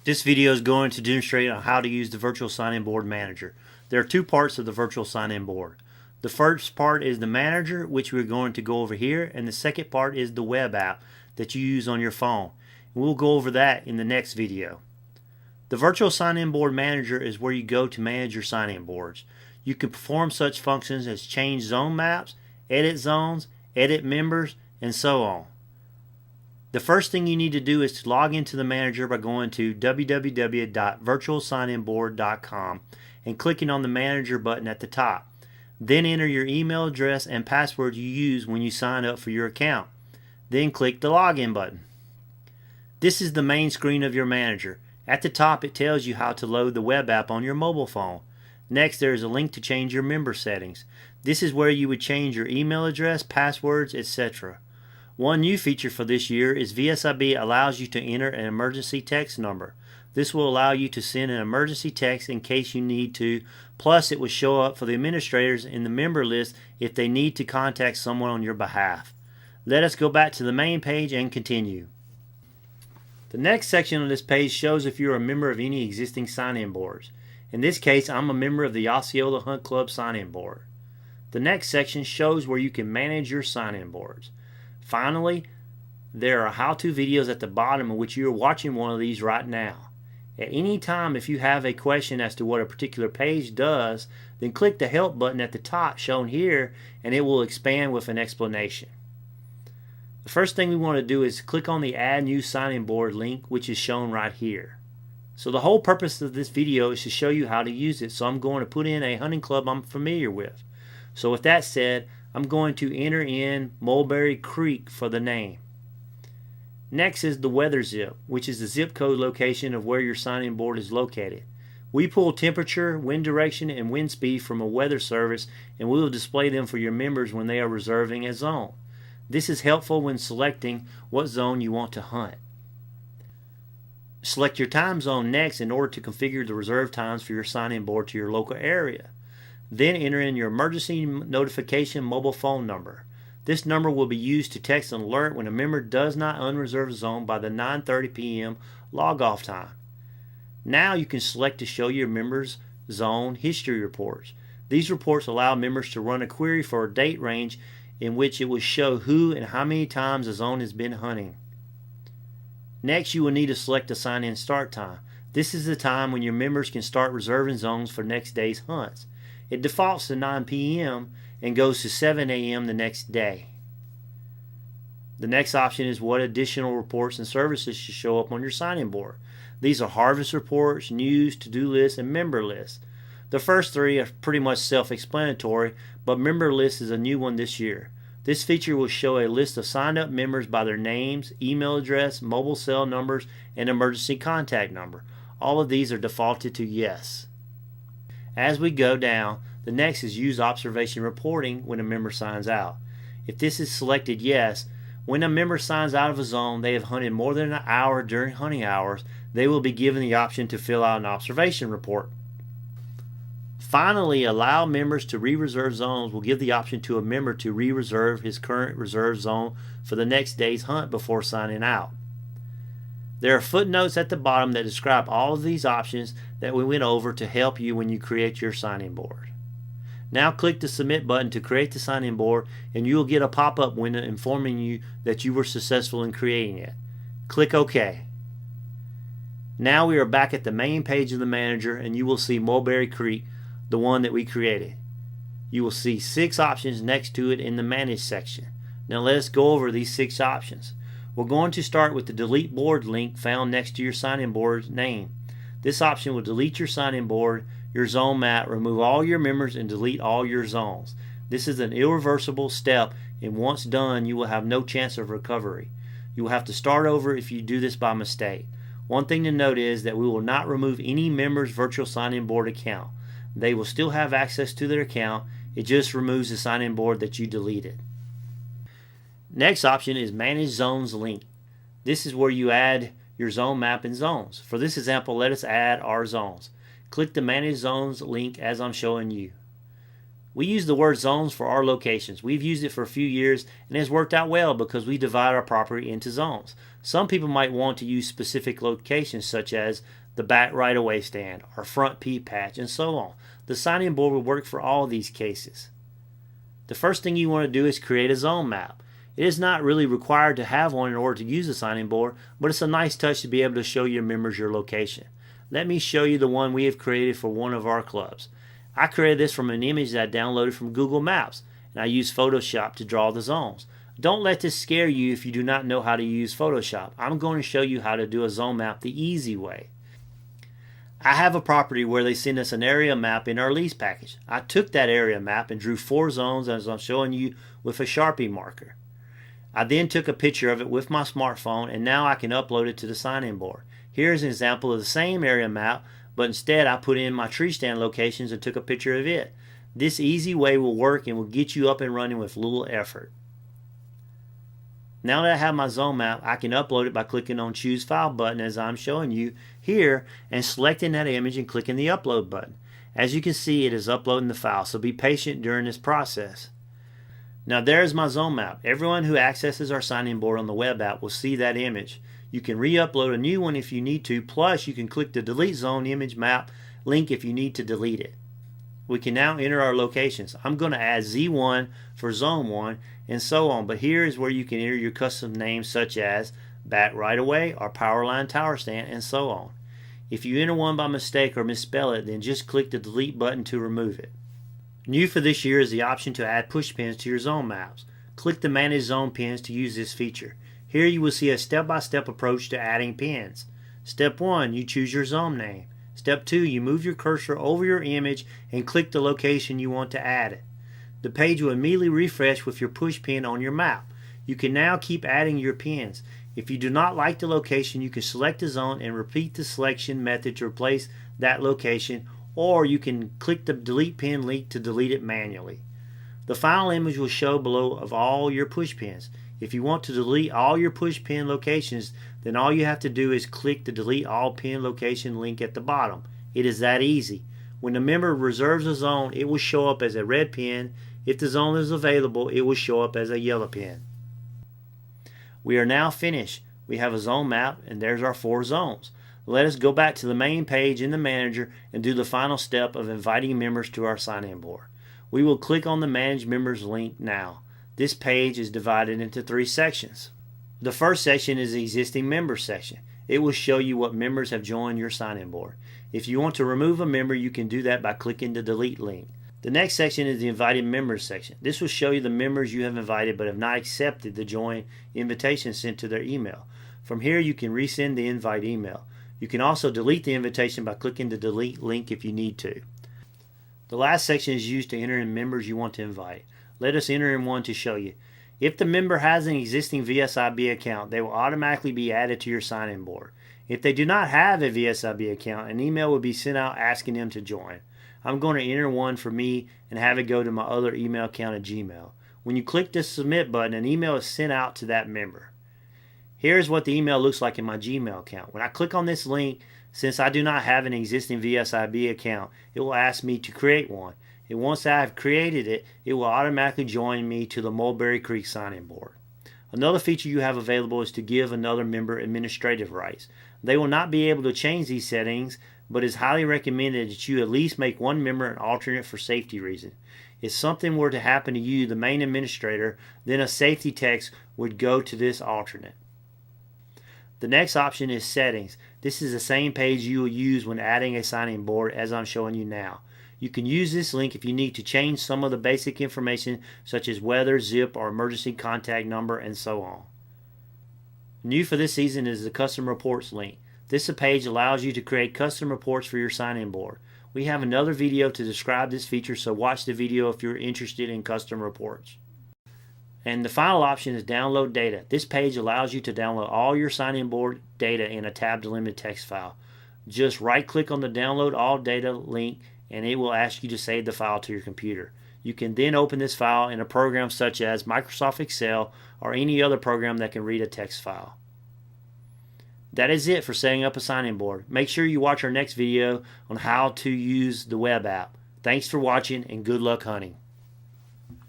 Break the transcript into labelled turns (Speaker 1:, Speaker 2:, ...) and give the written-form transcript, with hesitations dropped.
Speaker 1: This video is going to demonstrate on how to use the Virtual Sign-In Board Manager. There are two parts of the Virtual Sign-In Board. The first part is the Manager, which we're going to go over here, and the second part is the web app that you use on your phone. And we'll go over that in the next video. The Virtual Sign-In Board Manager is where you go to manage your sign-in boards. You can perform such functions as change zone maps, edit zones, edit members, and so on. The first thing you need to do is to log into the manager by going to www.virtualsigninboard.com and clicking on the manager button at the top. Then enter your email address and password you use when you sign up for your account. Then click the login button. This is the main screen of your manager. At the top it tells you how to load the web app on your mobile phone. Next there is a link to change your member settings. This is where you would change your email address, passwords, etc. One new feature for this year is VSIB allows you to enter an emergency text number. This will allow you to send an emergency text in case you need to, plus it will show up for the administrators in the member list if they need to contact someone on your behalf. Let us go back to the main page and continue. The next section of this page shows if you are a member of any existing sign-in boards. In this case, I'm a member of the Osceola Hunt Club sign-in board. The next section shows where you can manage your sign-in boards. Finally, there are how-to videos at the bottom in which you are watching one of these right now. At any time, if you have a question as to what a particular page does, then click the help button at the top shown here and it will expand with an explanation. The first thing we want to do is click on the Add New Sign-In Board link, which is shown right here. So the whole purpose of this video is to show you how to use it, so I'm going to put in a hunting club I'm familiar with. So with that said, I'm going to enter in Mulberry Creek for the name. Next is the weather zip, which is the zip code location of where your sign-in board is located. We pull temperature, wind direction, and wind speed from a weather service, and we will display them for your members when they are reserving a zone. This is helpful when selecting what zone you want to hunt. Select your time zone next in order to configure the reserve times for your sign-in board to your local area. Then enter in your emergency notification mobile phone number. This number will be used to text an alert when a member does not unreserve a zone by the 9:30 p.m. log-off time. Now you can select to show your members' zone history reports. These reports allow members to run a query for a date range in which it will show who and how many times a zone has been hunting. Next, you will need to select a sign-in start time. This is the time when your members can start reserving zones for next day's hunts. It defaults to 9 p.m. and goes to 7 a.m. the next day. The next option is what additional reports and services should show up on your sign-in board. These are harvest reports, news, to-do lists, and member lists. The first three are pretty much self-explanatory, but member list is a new one this year. This feature will show a list of signed-up members by their names, email address, mobile cell numbers, and emergency contact number. All of these are defaulted to yes. As we go down, the next is use observation reporting when a member signs out. If this is selected yes, when a member signs out of a zone they have hunted more than an hour during hunting hours, they will be given the option to fill out an observation report. Finally, allow members to re-reserve zones will give the option to a member to re-reserve his current reserve zone for the next day's hunt before signing out. There are footnotes at the bottom that describe all of these options that we went over to help you when you create your sign-in board. Now click the Submit button to create the sign-in board and you will get a pop-up window informing you that you were successful in creating it. Click OK. Now we are back at the main page of the manager and you will see Mulberry Creek, the one that we created. You will see 6 options next to it in the Manage section. Now let us go over these 6 options. We're going to start with the Delete Board link found next to your sign-in board name. This option will delete your sign-in board, your zone map, remove all your members, and delete all your zones. This is an irreversible step, and once done, you will have no chance of recovery. You will have to start over if you do this by mistake. One thing to note is that we will not remove any member's virtual sign-in board account. They will still have access to their account. It just removes the sign-in board that you deleted. Next option is Manage Zones link. This is where you add your zone map and zones. For this example, let us add our zones. Click the Manage Zones link as I'm showing you. We use the word zones for our locations. We've used it for a few years and it has worked out well because we divide our property into zones. Some people might want to use specific locations such as the back right-of-way stand or front peat patch and so on. The sign-in board will work for all of these cases. The first thing you want to do is create a zone map. It is not really required to have one in order to use a sign-in board, but it's a nice touch to be able to show your members your location. Let me show you the one we have created for one of our clubs. I created this from an image that I downloaded from Google Maps, and I used Photoshop to draw the zones. Don't let this scare you if you do not know how to use Photoshop. I'm going to show you how to do a zone map the easy way. I have a property where they send us an area map in our lease package. I took that area map and drew 4 zones as I'm showing you with a Sharpie marker. I then took a picture of it with my smartphone and now I can upload it to the sign-in board. Here's an example of the same area map, but instead I put in my tree stand locations and took a picture of it. This easy way will work and will get you up and running with little effort. Now that I have my zone map, I can upload it by clicking on Choose File button as I'm showing you here and selecting that image and clicking the Upload button. As you can see, it is uploading the file, so be patient during this process. Now there's my zone map. Everyone who accesses our sign-in board on the web app will see that image. You can re-upload a new one if you need to, plus you can click the Delete Zone Image Map link if you need to delete it. We can now enter our locations. I'm going to add Z1 for Zone 1 and so on, but here is where you can enter your custom names such as back right-of-way or power line tower stand and so on. If you enter one by mistake or misspell it, then just click the delete button to remove it. New for this year is the option to add push pins to your zone maps. Click the Manage Zone Pins to use this feature. Here you will see a step-by-step approach to adding pins. Step 1, you choose your zone name. Step 2, you move your cursor over your image and click the location you want to add it. The page will immediately refresh with your push pin on your map. You can now keep adding your pins. If you do not like the location, you can select the zone and repeat the selection method to replace that location, or you can click the delete pin link to delete it manually. The final image will show below of all your push pins. If you want to delete all your push pin locations, then all you have to do is click the delete all pin location link at the bottom. It is that easy. When the member reserves a zone, it will show up as a red pin. If the zone is available, it will show up as a yellow pin. We are now finished. We have a zone map and there's our 4 zones. Let us go back to the main page in the manager and do the final step of inviting members to our sign-in board. We will click on the Manage Members link now. This page is divided into 3 sections. The first section is the existing members section. It will show you what members have joined your sign-in board. If you want to remove a member, you can do that by clicking the delete link. The next section is the invited members section. This will show you the members you have invited but have not accepted the join invitation sent to their email. From here you can resend the invite email. You can also delete the invitation by clicking the delete link if you need to. The last section is used to enter in members you want to invite. Let us enter in one to show you. If the member has an existing VSIB account, they will automatically be added to your sign-in board. If they do not have a VSIB account, an email will be sent out asking them to join. I'm going to enter one for me and have it go to my other email account at Gmail. When you click the submit button, an email is sent out to that member. Here's what the email looks like in my Gmail account. When I click on this link, since I do not have an existing VSIB account, it will ask me to create one. And once I have created it, it will automatically join me to the Mulberry Creek sign-in board. Another feature you have available is to give another member administrative rights. They will not be able to change these settings, but it is highly recommended that you at least make one member an alternate for safety reasons. If something were to happen to you, the main administrator, then a safety text would go to this alternate. The next option is settings. This is the same page you will use when adding a sign-in board as I'm showing you now. You can use this link if you need to change some of the basic information such as weather, zip, or emergency contact number, and so on. New for this season is the custom reports link. This page allows you to create custom reports for your sign-in board. We have another video to describe this feature, so watch the video if you're interested in custom reports. And the final option is download data. This page allows you to download all your sign-in board data in a tab-delimited text file. Just right-click on the download all data link and it will ask you to save the file to your computer. You can then open this file in a program such as Microsoft Excel or any other program that can read a text file. That is it for setting up a sign-in board. Make sure you watch our next video on how to use the web app. Thanks for watching and good luck hunting.